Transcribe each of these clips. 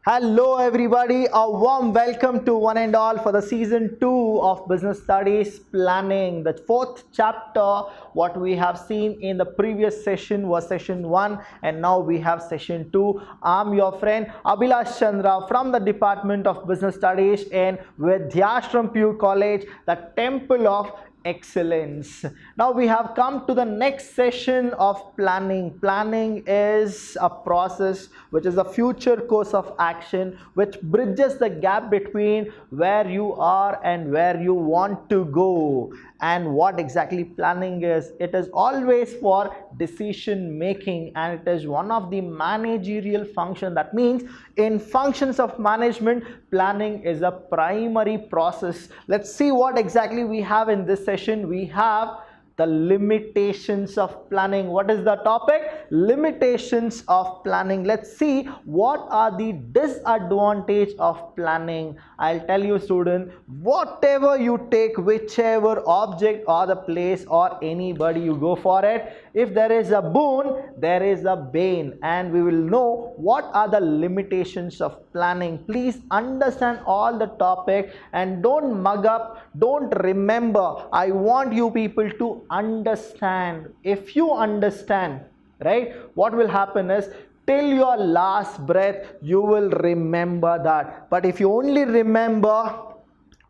Hello everybody, a warm welcome to one and all for the season 2 of Business Studies Planning. The fourth chapter, what we have seen in the previous session was session 1 and now we have session 2. I'm your friend Abhilash Chandra from the Department of Business Studies in Vidhyaashram PUC College, the Temple of Excellence. Now we have come to the next session of planning. Planning is a process which is a future course of action which bridges the gap between where you are and where you want to go. And what exactly planning is? It is always for decision making and it is one of the managerial function. That means in functions of management, planning is a primary process. Let's see what exactly we have in this session. We have the limitations of planning. What is the topic? Limitations of planning. Let's see what are the disadvantages of planning. I'll tell you student, whatever you take, whichever object or the place or anybody, you go for it. If there is a boon, there is a bane, and we will know what are the limitations of planning. Please understand all the topic and don't mug up, don't remember. I want you people to understand. If you understand, right, what will happen is till your last breath you will remember that. But if you only remember,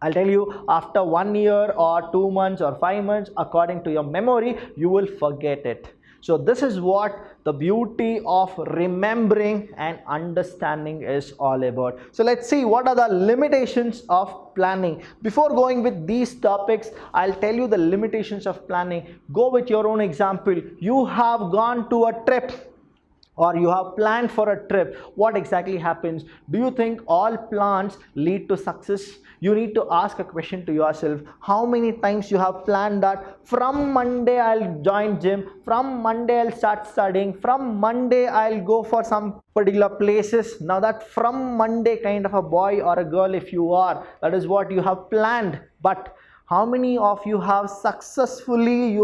I'll tell you, after 1 year or 2 months or 5 months, according to your memory, you will forget it. So this is what the beauty of remembering and understanding is all about. So let's see what are the limitations of planning. Before going with these topics, I'll tell you the limitations of planning. Go with your own example. You have gone to a trip or you have planned for a trip. What exactly happens? Do you think all plans lead to success? You need to ask a question to yourself. How many times you have planned that from Monday I'll join gym, from Monday I'll start studying, from Monday I'll go for some particular places. Now that from Monday kind of a boy or a girl if you are, that is what you have planned. But how many of you have successfully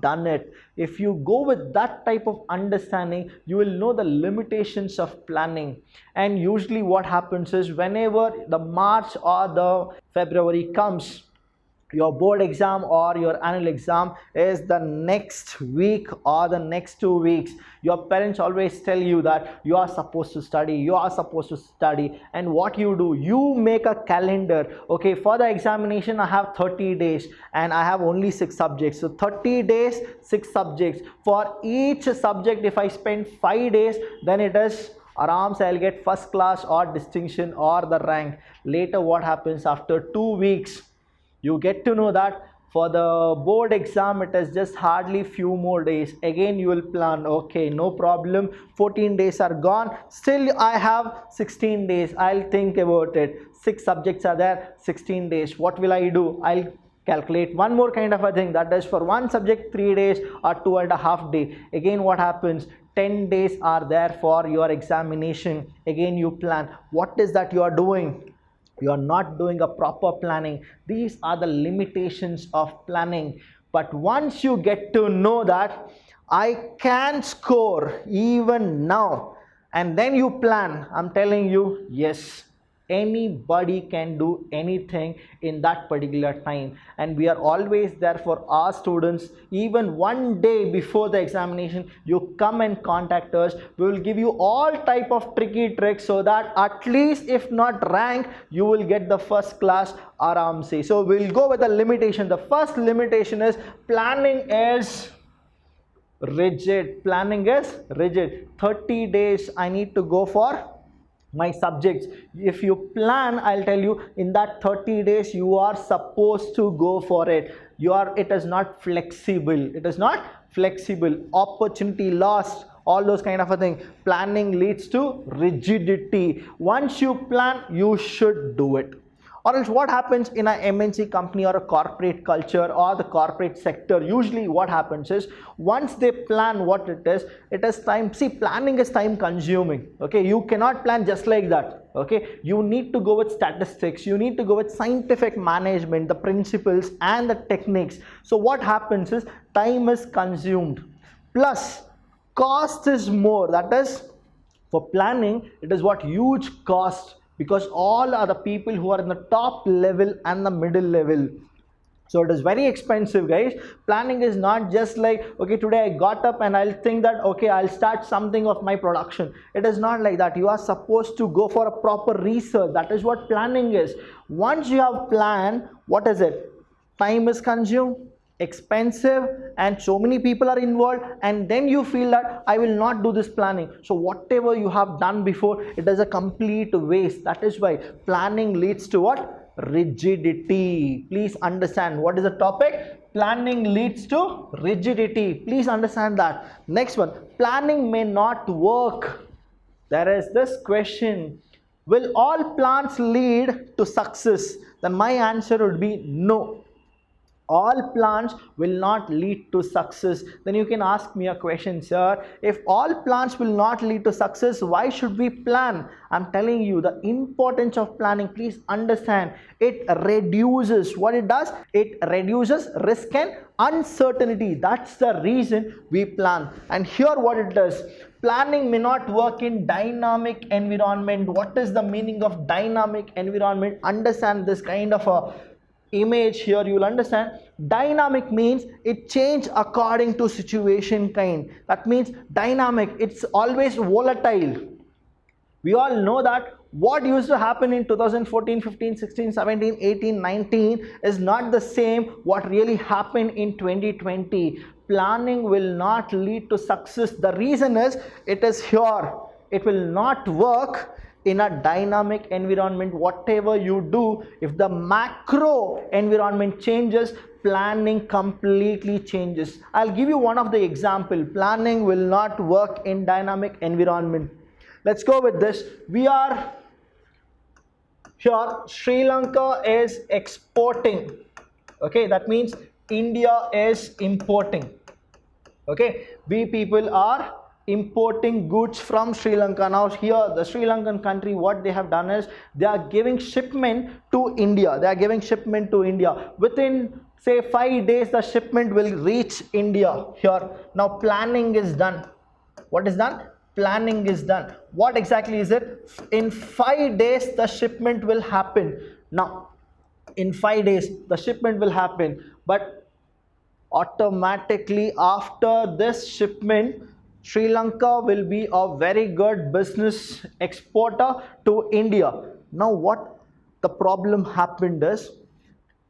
done it? If you go with that type of understanding, you will know the limitations of planning. And usually what happens is whenever the March or the February comes, your board exam or your annual exam is the next week or the next 2 weeks. Your parents always tell you that you are supposed to study, and what you do, you make a calendar. Okay, for the examination I have 30 days and I have only 6 subjects. So 30 days, 6 subjects. For each subject, if I spend 5 days, then it is aram se I'll get first class or distinction or the rank. Later what happens? After 2 weeks, you get to know that for the board exam it is just hardly few more days. Again you will plan, okay, no problem, 14 days are gone, still I have 16 days, I'll think about it. 6 subjects are there, 16 days. What will I do? I'll calculate one more kind of a thing, that is for one subject 3 days or 2.5 days. Again what happens? 10 days are there for your examination. Again you plan. What is that you are doing? You are not doing a proper planning. These are the limitations of planning. But once you get to know that I can score even now, and then you plan, I'm telling you, yes, anybody can do anything in that particular time, and we are always there for our students. Even one day before the examination, you come and contact us. We will give you all type of tricky tricks so that at least if not rank, you will get the first class aram se. So we'll go with the limitation. The first limitation is planning is rigid. Planning is rigid. 30 days I need to go for my subjects. If you plan, I'll tell you, in that 30 days you are supposed to go for it. It is not flexible. It is not flexible. Opportunity lost, all those kind of a thing. Planning leads to rigidity. Once you plan, you should do it. Or else what happens in an MNC company or a corporate culture or the corporate sector? Usually what happens is once they plan what it is time. See, planning is time consuming. Okay, you cannot plan just like that. Okay, you need to go with statistics, you need to go with scientific management, the principles and the techniques. So what happens is time is consumed, plus cost is more. That is, For planning, it is what huge cost, because all are the people who are in the top level and the middle level. So it is very expensive, guys. Planning is not just like, okay, today I got up and I'll think that, okay, I'll start something of my production. It is not like that. You are supposed to go for a proper research. That is what planning is. Once you have planned, what is it? Time is consumed, expensive, and so many people are involved, and then you feel that I will not do this planning. So whatever you have done before, it is a complete waste. That is why planning leads to what? Rigidity. Please understand what is the topic. Planning leads to rigidity. Please understand that. Next one, planning may not work. There is this question, will all plans lead to success? Then my answer would be no. All plans will not lead to success. Then you can ask me a question, sir, if all plans will not lead to success, why should we plan? I'm telling you the importance of planning. Please understand, it reduces, what it does, it reduces risk and uncertainty. That's the reason we plan. And here what it does, planning may not work in dynamic environment. What is the meaning of dynamic environment? Understand this kind of a image here, you will understand. Dynamic means it change according to situation kind. That means dynamic, it's always volatile. We all know that what used to happen in 2014, 15, 16, 17, 18, 19 is not the same what really happened in 2020. Planning will not lead to success. The reason is, it is here, it will not work in a dynamic environment. Whatever you do, if the macro environment changes, planning completely changes. I'll give you one of the example. Planning will not work in dynamic environment. Let's go with this. We are here, Sri Lanka is exporting. Okay, that means India is importing. Okay, we people are importing goods from Sri Lanka. Now here the Sri Lankan country, what they have done is they are giving shipment to India. They are giving shipment to India. Within say 5 days the shipment will reach India here. Now planning is done. What is done? Planning is done. What exactly is it? In 5 days the shipment will happen. Now in 5 days the shipment will happen, but automatically after this shipment, Sri Lanka will be a very good business exporter to India. Now what the problem happened is,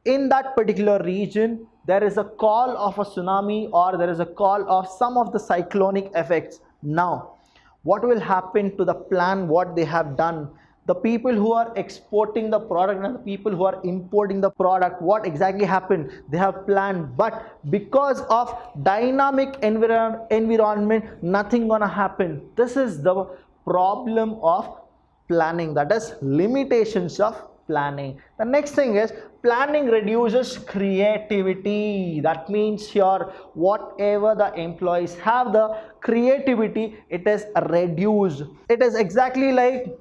in that particular region there is a call of a tsunami, or there is a call of some of the cyclonic effects. Now what will happen to the plan what they have done? The people who are exporting the product and the people who are importing the product, what exactly happened? They have planned, but because of dynamic environment, nothing gonna happen. This is the problem of planning, that is limitations of planning. The next thing is, planning reduces creativity. That means here whatever the employees have, the creativity, it is reduced. It is exactly like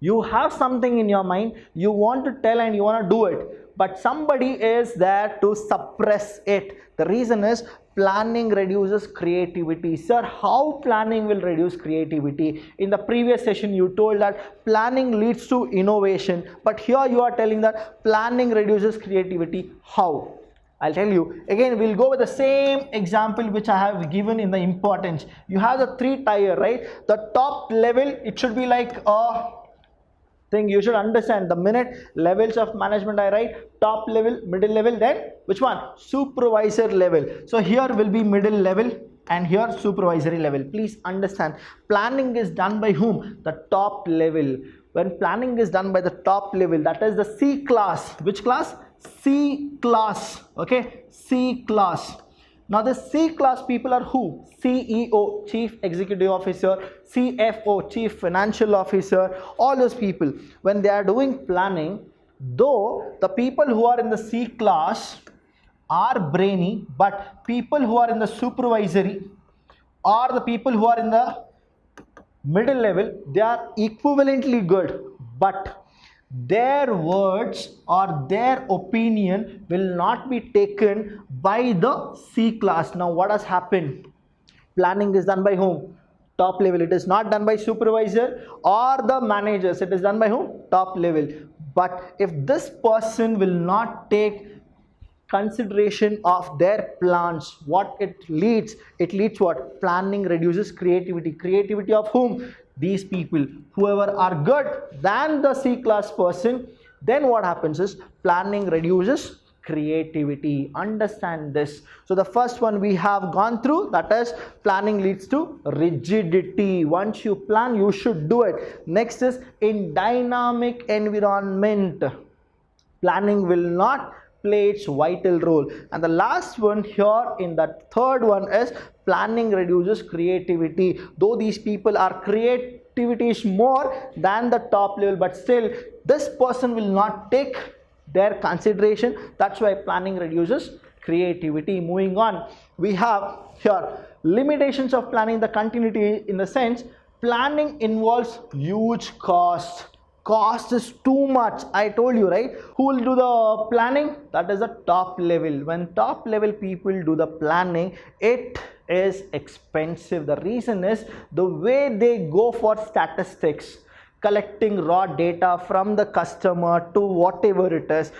you have something in your mind, you want to tell and you want to do it, but somebody is there to suppress it. The reason is planning reduces creativity. Sir, how planning will reduce creativity? In the previous session you told that planning leads to innovation, but here you are telling that planning reduces creativity. How? I'll tell you. Again, we'll go with the same example which I have given in the importance. You have the 3 tier, right? The top level, it should be like a thing. You should understand the minute levels of management I write, top level, middle level, then which one? Supervisor level. So here will be middle level and here supervisory level. Please understand, planning is done by whom? The top level. When planning is done by the top level, that is the C class. Which class? C class. Okay, C class. Now the C class people are who? CEO, Chief Executive Officer, CFO, Chief Financial Officer, all those people. When they are doing planning, though the people who are in the C class are brainy, but people who are in the supervisory or the people who are in the middle level, they are equivalently good, but their words or their opinion will not be taken by the C class. Now what has happened? Planning is done by whom? Top level. It is not done by supervisor or the managers. It is done by whom? Top level. But if this person will not take consideration of their plans, what it leads what? Planning reduces creativity. Creativity of whom? These people. Whoever are good than the C class person, then what happens is planning reduces creativity. Understand this. So the first one we have gone through, that is planning leads to rigidity. Once you plan, you should do it. Next is in dynamic environment, planning will not play its vital role. And the last one here in that third one is planning reduces creativity. Though these people are creativity is more than the top level, but still this person will not take their consideration. That's why planning reduces creativity. Moving on, we have here limitations of planning, the continuity, in the sense planning involves huge cost. Cost is too much. I told you, right? Who will do the planning? That is the top level. When top level people do the planning, it is expensive. The reason is the way they go for statistics, collecting raw data from the customer to whatever it is.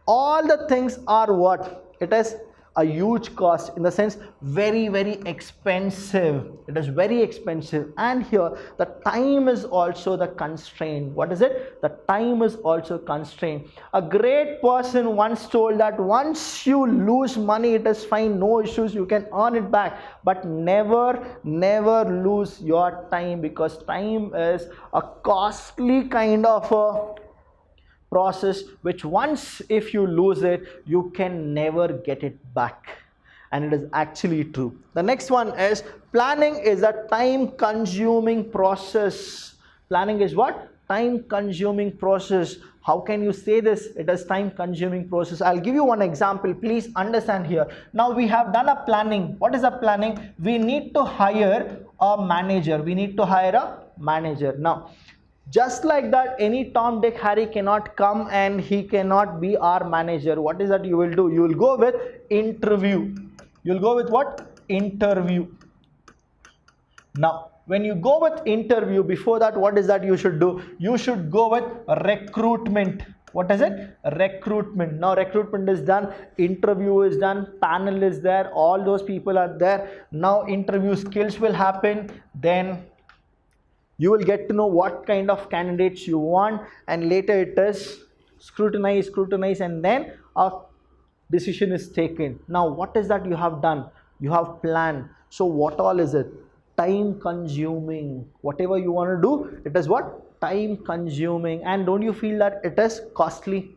All the things are what? It is a huge cost, in the sense very expensive. It is very expensive. And here the time is also the constraint. What is it? The time is also constraint. A great person once told that once you lose money, it is fine, no issues, you can earn it back, but never lose your time, because time is a costly kind of a process which once if you lose it, you can never get it back. And it is actually true. The next one is planning is a time consuming process. Planning is what? Time consuming process. How can you say this? It is time consuming process. I'll give you one example. Please understand here. Now we have done a planning. What is a planning? We need to hire a manager. Now just like that, any Tom, Dick, Harry cannot come and he cannot be our manager. What is that you will do? You will go with interview. You will go with what? Interview. Now, when you go with interview, before that, what is that you should do? You should go with recruitment. What is it? Recruitment. Now, recruitment is done, interview is done, panel is there, all those people are there. Now, interview skills will happen. Then you will get to know what kind of candidates you want, and later it is scrutinize, and then a decision is taken. Now what is that you have done? You have planned. So what all is it? Time consuming. Whatever you want to do, it is what? Time consuming. And don't you feel that it is costly?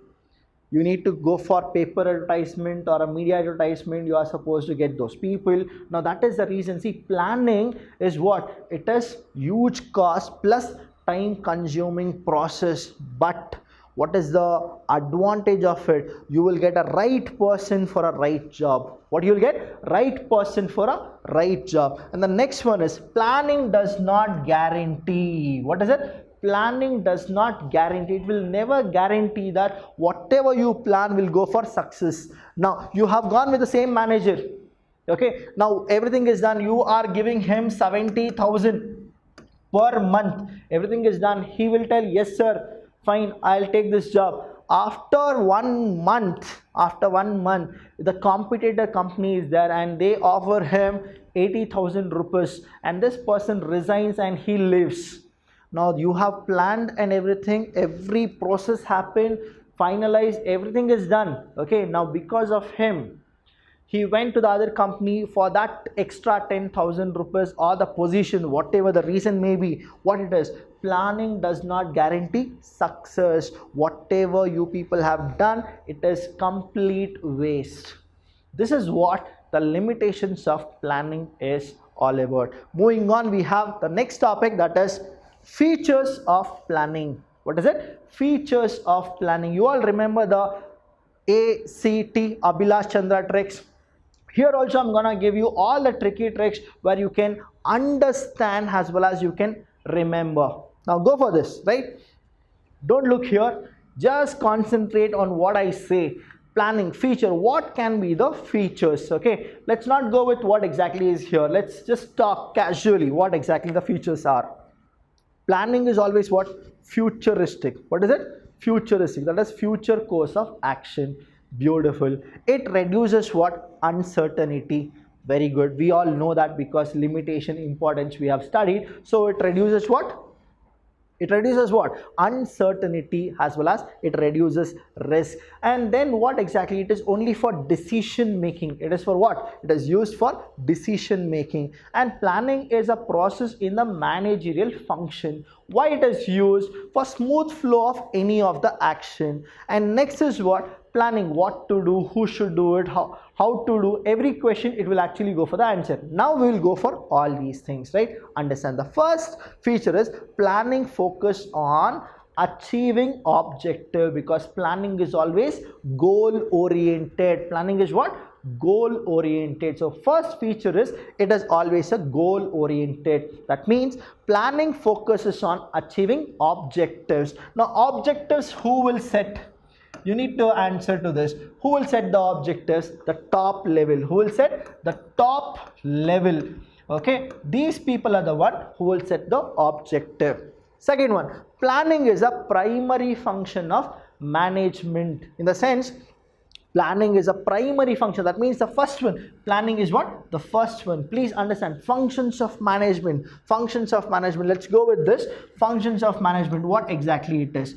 You need to go for paper advertisement or a media advertisement. You are supposed to get those people. Now that is the reason. See, planning is what? It is huge cost plus time consuming process. But what is the advantage of it? You will get a right person for a right job. What you will get? Right person for a right job. And the next one is planning does not guarantee. What is it? Planning does not guarantee. It will never guarantee that whatever you plan will go for success. Now you have gone with the same manager. Okay, now everything is done. You are giving him 70,000 per month. Everything is done. He will tell, yes sir, fine, I'll take this job. After 1 month, the competitor company is there and they offer him 80,000 rupees, and this person resigns and he leaves. Now you have planned and everything, every process happened, finalized, everything is done. Okay, now because of him, he went to the other company for that extra 10,000 rupees or the position, whatever the reason may be. What it is? Planning does not guarantee success. Whatever you people have done, it is complete waste. This is what the limitations of planning is all about. Moving on, we have the next topic, that is features of planning. What is it? Features of planning. You all remember the ACT, Abhilash Chandra tricks. Here also I'm gonna give you all the tricky tricks where you can understand as well as you can remember. Now go for this, right? Don't look here. Just concentrate on what I say. Planning, feature, what can be the features? Okay, let's not go with what exactly is here. Let's just talk casually what exactly the features are. Planning is always what? Futuristic. What is it? Futuristic. That is future course of action. Beautiful. It reduces what? Uncertainty. Very good. We all know that because limitation, importance we have studied. So it reduces what? It reduces what? Uncertainty, as well as it reduces risk. And then what exactly? It is only for decision making. It is for what? It is used for decision making. And planning is a process in the managerial function. Why it is used? For smooth flow of any of the action. And next is what? Planning, what to do, who should do it, how to do. Every question it will actually go for the answer. Now we will go for all these things, right? Understand. The first feature is planning focus on achieving objective, because planning is always goal oriented. Planning is what? Goal oriented. So first feature is it is always a goal oriented. That means planning focuses on achieving objectives. Now objectives who will set? You need to answer to this. Who will set the objectives? The top level. Who will set? The top level. Okay, these people are the one who will set the objective. Second one, planning is a primary function of management. In the sense, planning is a primary function. That means the first one. Planning is what? The first one. Please understand. Functions of management. Functions of management. Let's go with this. Functions of management. What exactly it is?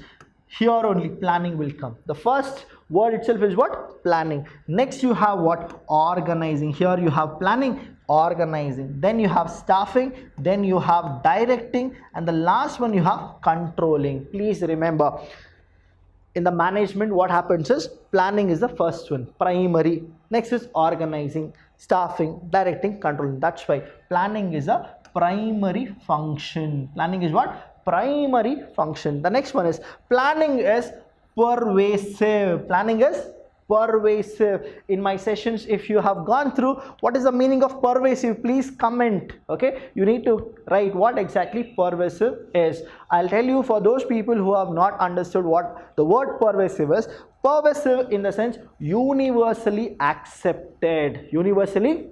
Here only planning will come. The first word itself is what? Planning. Next you have what? Organizing. Here you have planning, organizing. Then you have staffing. Then you have directing. And the last one you have controlling. Please remember, in the management what happens is planning is the first one, primary. Next is organizing, staffing, directing, controlling. That's why planning is a primary function. Planning is what? Primary function. The next one is planning is pervasive. Planning is pervasive. In my sessions, if you have gone through, what is the meaning of pervasive? Please comment. Okay, you need to write what exactly pervasive is. I'll tell you for those people who have not understood what the word pervasive is. Pervasive in the sense universally accepted. Universally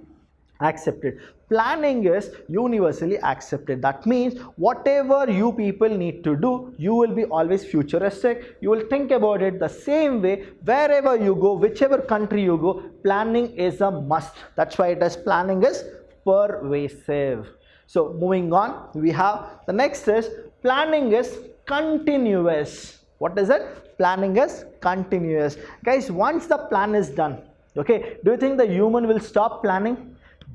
accepted. Planning is universally accepted. That means whatever you people need to do, you will be always futuristic. You will think about it the same way wherever you go, whichever country you go. Planning is a must. That's why it is planning is pervasive. So moving on, we have the next is planning is continuous. What is it? Planning is continuous. Guys, once the plan is done, okay, do you think the human will stop planning?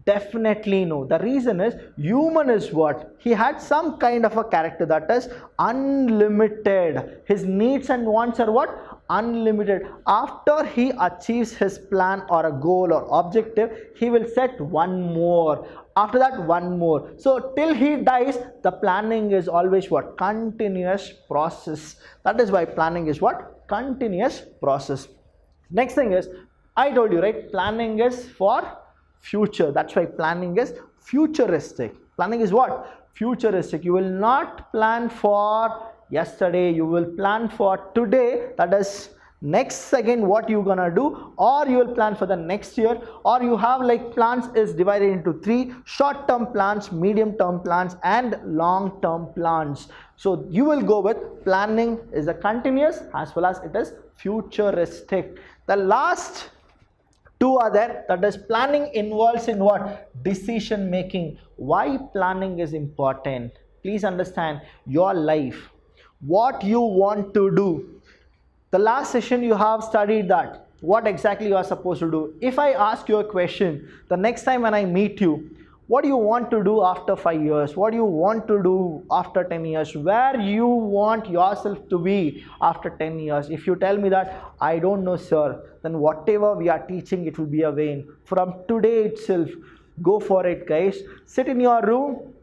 Definitely no. The reason is human is what? He had some kind of a character that is unlimited. His needs and wants are what? Unlimited. After he achieves his plan or a goal or objective, he will set one more. After that, one more. So till he dies, the planning is always what? Continuous process. That is why planning is what? Continuous process. Next thing is, I told you, right? Planning is for future. That's why planning is futuristic. Planning is what? Futuristic. You will not plan for yesterday. You will plan for today. That is next second what you gonna do, or you will plan for the next year, or you have like plans is divided into three: short-term plans, medium-term plans, and long-term plans. So you will go with planning is a continuous as well as it is futuristic. The last two are there, that is planning involves in what? Decision making. Why planning is important? Please understand your life, what you want to do. The last session you have studied that what exactly you are supposed to do. If I ask you a question the next time when I meet you, what do you want to do after 5 years? What do you want to do after 10 years? Where you want yourself to be after 10 years? If you tell me that I don't know, sir, then whatever we are teaching, it will be a vain. From today itself, go for it, guys. Sit in your room,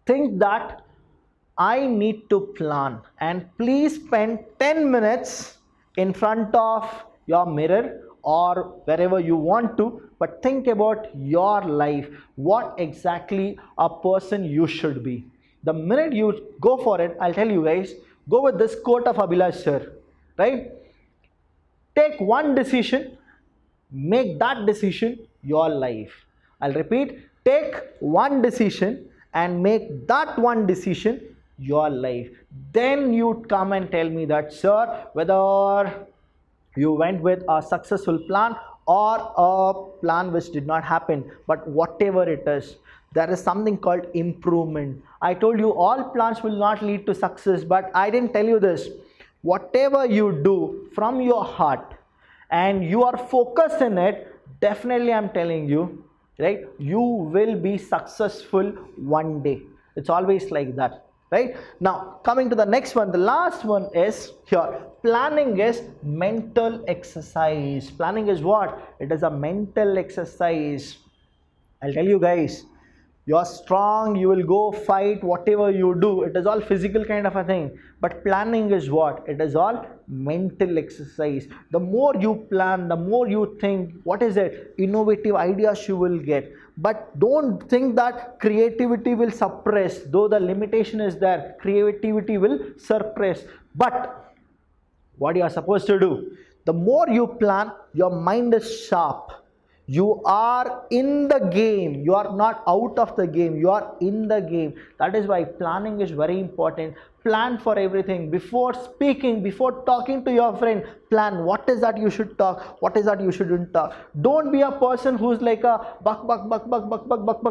think that I need to plan, and please spend 10 minutes in front of your mirror or wherever you want to, but think about your life, what exactly a person you should be. The minute you go for it, I'll tell you guys, go with this quote of Abhilash sir, right? Take one decision, make that decision your life. I'll repeat, take one decision and make that one decision your life. Then you come and tell me that, sir, whether you went with a successful plan or a plan which did not happen, but whatever it is, there is something called improvement. I told you all plans will not lead to success, but I didn't tell you this. Whatever you do from your heart and you are focused in it, definitely I'm telling you, right, you will be successful one day. It's always like that, right? Now coming to the next one, the last one is here. Planning is mental exercise. Planning is what? It is a mental exercise. I'll tell you guys, you're strong, you will go fight, whatever you do, it is all physical kind of a thing. But planning is what? It is all mental exercise. The more you plan, the more you think, what is it? Innovative ideas you will get. But don't think that creativity will suppress. Though the limitation is there, creativity will suppress. But what you are supposed to do? The more you plan, your mind is sharp. You are in the game. You are not out of the game. You are in the game. That is why planning is very important. Plan for everything. Before speaking, before talking to your friend, plan what is that you should talk, what is that you shouldn't talk. Don't be a person who's like a buck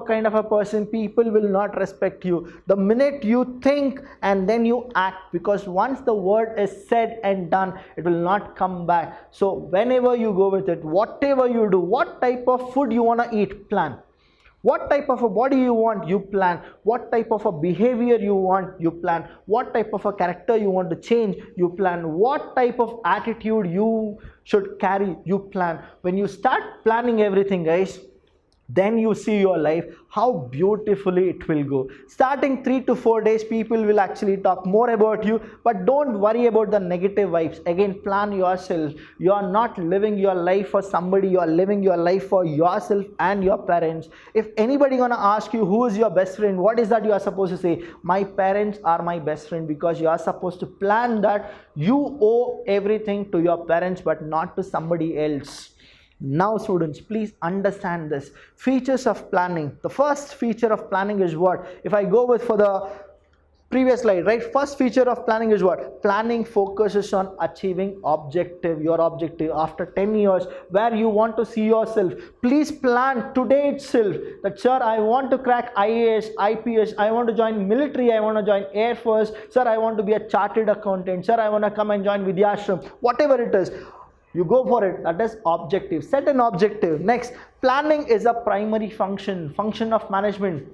kind of a person. People will not respect you. The minute you think and then you act, because once the word is said and done, it will not come back. So whenever you go with it, whatever you do, what type of food you want to eat, plan. What type of a body you want, you plan. What type of a behavior you want, you plan. What type of a character you want to change, you plan. What type of attitude you should carry, you plan. When you start planning everything, guys, then you see your life, how beautifully it will go. Starting 3 to 4 days, people will actually talk more about you, but don't worry about the negative vibes. Again, plan yourself. You are not living your life for somebody, you are living your life for yourself and your parents. If anybody gonna ask you who is your best friend, what is that you are supposed to say? My parents are my best friend, because you are supposed to plan that you owe everything to your parents but not to somebody else. Now students, please understand this. Features of planning. The first feature of planning is what? If I go with for the previous slide, right? First feature of planning is what? Planning focuses on achieving your objective after 10 years, where you want to see yourself. Please plan today itself that, sir, I want to crack IAS, IPS, I want to join military, I want to join Air Force, sir, I want to be a chartered accountant, sir, I want to come and join Vidhyaashram, whatever it is. You go for it. That is objective. Set an objective. Next, planning is a primary function of management.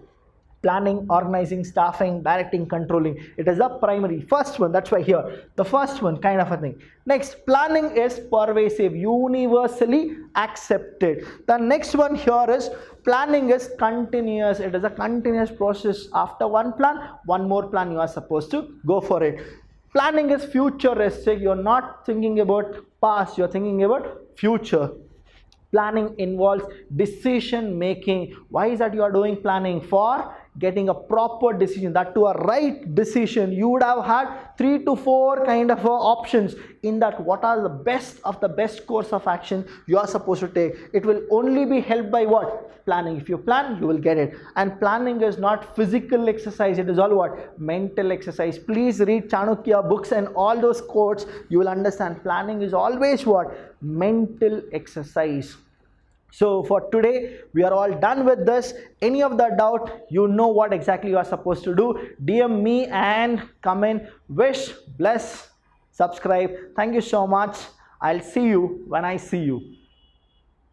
Planning, organizing, staffing, directing, controlling. It is a primary. First one, that's why here. The first one kind of a thing. Next, planning is pervasive, universally accepted. The next one here is planning is continuous. It is a continuous process. After one plan, one more plan you are supposed to go for it. Planning is futuristic. You're not thinking about past, you're thinking about future. Planning involves decision making. Why is that you are doing planning? For getting a proper decision, that to a right decision. You would have had 3 to 4 kind of options. In that, what are the best of the best course of action you are supposed to take? It will only be helped by what? Planning. If you plan, you will get it. And planning is not physical exercise. It is all what? Mental exercise. Please read Chanukya books and all those quotes. You will understand planning is always what? Mental exercise. So for today, we are all done with this. Any of the doubt, you know what exactly you are supposed to do. DM me and comment, wish, bless, subscribe. Thank you so much. I'll see you when I see you.